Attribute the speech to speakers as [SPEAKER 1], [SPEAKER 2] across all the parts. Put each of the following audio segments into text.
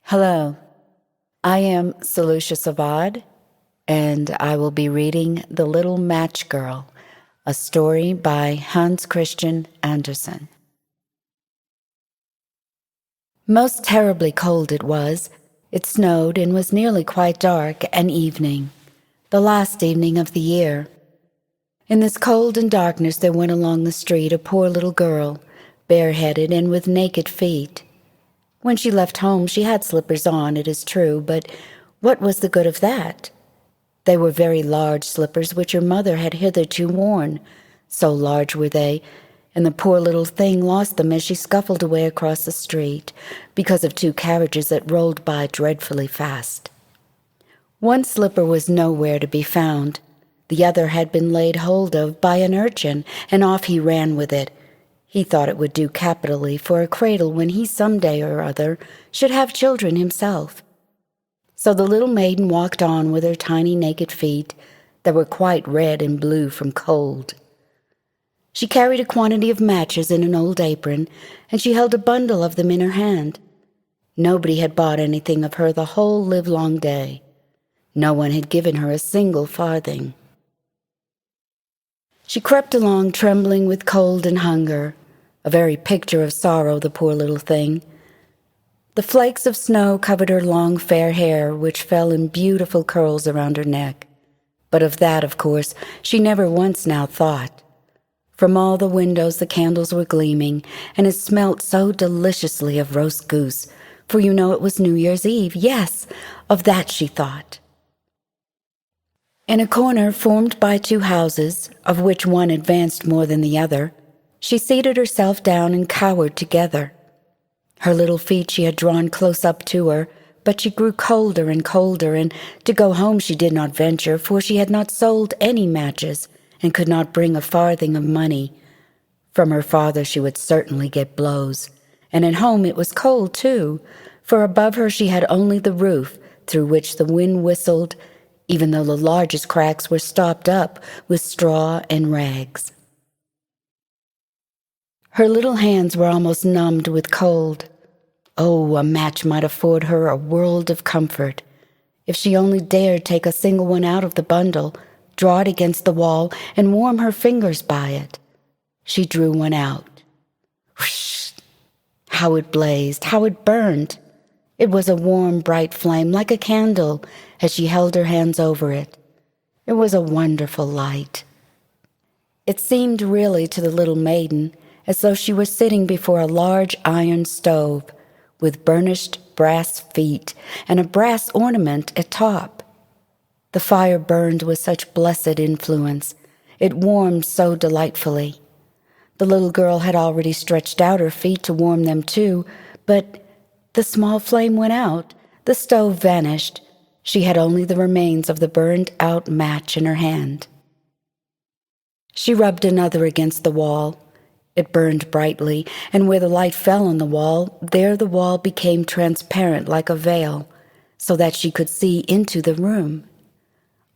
[SPEAKER 1] Hello, I am Seleucia Sivad, and I will be reading The Little Match Girl, a story by Hans Christian Andersen. Most terribly cold it was. It snowed and was nearly quite dark and evening, the last evening of the year. In this cold and darkness there went along the street a poor little girl, bareheaded and with naked feet. When she left home, she had slippers on, it is true, but what was the good of that? They were very large slippers which her mother had hitherto worn. So large were they, and the poor little thing lost them as she scuffled away across the street, because of two carriages that rolled by dreadfully fast. One slipper was nowhere to be found. The other had been laid hold of by an urchin, and off he ran with it. He thought it would do capitally for a cradle when he some day or other should have children himself. So the little maiden walked on with her tiny naked feet that were quite red and blue from cold. She carried a quantity of matches in an old apron, and she held a bundle of them in her hand. Nobody had bought anything of her the whole livelong day. No one had given her a single farthing. She crept along trembling with cold and hunger, a very picture of sorrow, the poor little thing. The flakes of snow covered her long fair hair, which fell in beautiful curls around her neck. But of that, of course, she never once now thought. From all the windows the candles were gleaming, and it smelt so deliciously of roast goose, for you know it was New Year's Eve. Yes, of that she thought. In a corner formed by two houses, of which one advanced more than the other, she seated herself down and cowered together. Her little feet she had drawn close up to her, but she grew colder and colder, and to go home she did not venture, for she had not sold any matches, and could not bring a farthing of money. From her father she would certainly get blows, and at home it was cold too, for above her she had only the roof, through which the wind whistled, even though the largest cracks were stopped up with straw and rags. Her little hands were almost numbed with cold. Oh, a match might afford her a world of comfort. If she only dared take a single one out of the bundle, draw it against the wall, and warm her fingers by it. She drew one out. Whoosh! How it blazed, how it burned! It was a warm, bright flame, like a candle, as she held her hands over it. It was a wonderful light. It seemed really to the little maiden as though she were sitting before a large iron stove, with burnished brass feet and a brass ornament at top. The fire burned with such blessed influence. It warmed so delightfully. The little girl had already stretched out her feet to warm them too, but the small flame went out, the stove vanished. She had only the remains of the burned-out match in her hand. She rubbed another against the wall. It burned brightly, and where the light fell on the wall, there the wall became transparent like a veil, so that she could see into the room.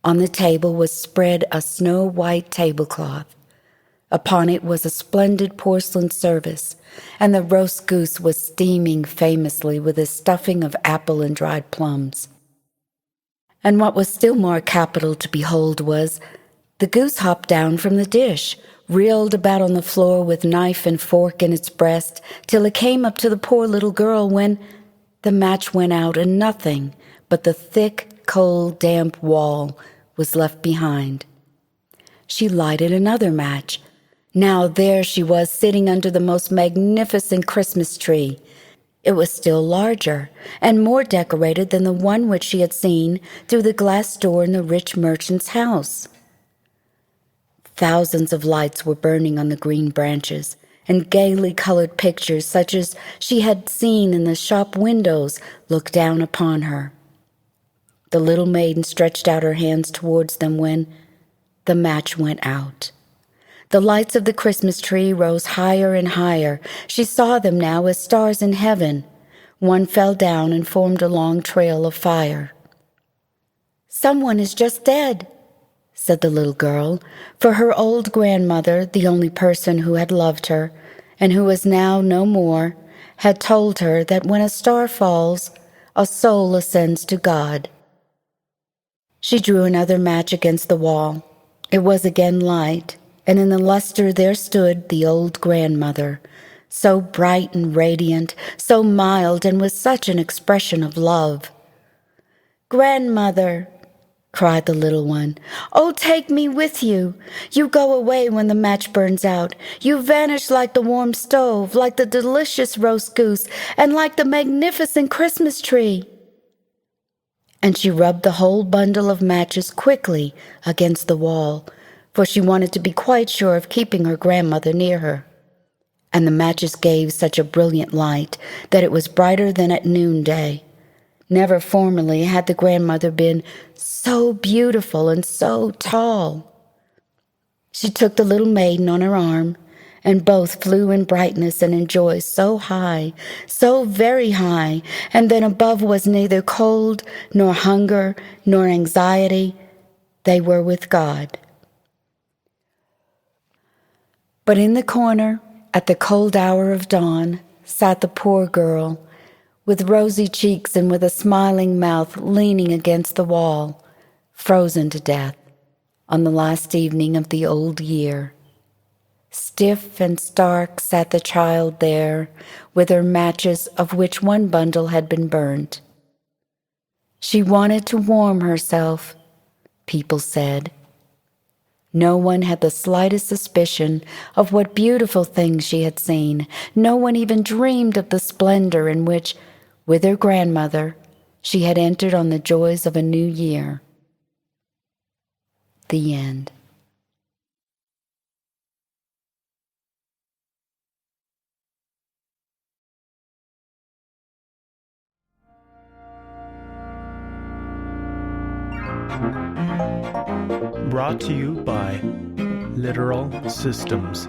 [SPEAKER 1] On the table was spread a snow-white tablecloth. Upon it was a splendid porcelain service, and the roast goose was steaming famously with a stuffing of apple and dried plums. And what was still more capital to behold was, the goose hopped down from the dish, reeled about on the floor with knife and fork in its breast, till it came up to the poor little girl, when the match went out and nothing but the thick, cold, damp wall was left behind. She lighted another match. Now there she was sitting under the most magnificent Christmas tree. It was still larger and more decorated than the one which she had seen through the glass door in the rich merchant's house. Thousands of lights were burning on the green branches, and gaily colored pictures such as she had seen in the shop windows looked down upon her. The little maiden stretched out her hands towards them when the match went out. The lights of the Christmas tree rose higher and higher. She saw them now as stars in heaven. One fell down and formed a long trail of fire. "Someone is just dead," said the little girl, for her old grandmother, the only person who had loved her, and who was now no more, had told her that when a star falls, a soul ascends to God. She drew another match against the wall. It was again light, and in the luster there stood the old grandmother, so bright and radiant, so mild, and with such an expression of love. "Grandmother," cried the little one, "oh, take me with you. You go away when the match burns out. You vanish like the warm stove, like the delicious roast goose, and like the magnificent Christmas tree." And she rubbed the whole bundle of matches quickly against the wall, for she wanted to be quite sure of keeping her grandmother near her. And the matches gave such a brilliant light that it was brighter than at noonday. Never formerly had the grandmother been so beautiful and so tall. She took the little maiden on her arm, and both flew in brightness and in joy so high, so very high, and then above was neither cold, nor hunger, nor anxiety. They were with God. But in the corner, at the cold hour of dawn, sat the poor girl, with rosy cheeks and with a smiling mouth, leaning against the wall, frozen to death, on the last evening of the old year. Stiff and stark sat the child there, with her matches, of which one bundle had been burned. She wanted to warm herself, people said. No one had the slightest suspicion of what beautiful things she had seen. No one even dreamed of the splendor in which, with her grandmother, she had entered on the joys of a new year. The end.
[SPEAKER 2] Brought to you by Literal Systems.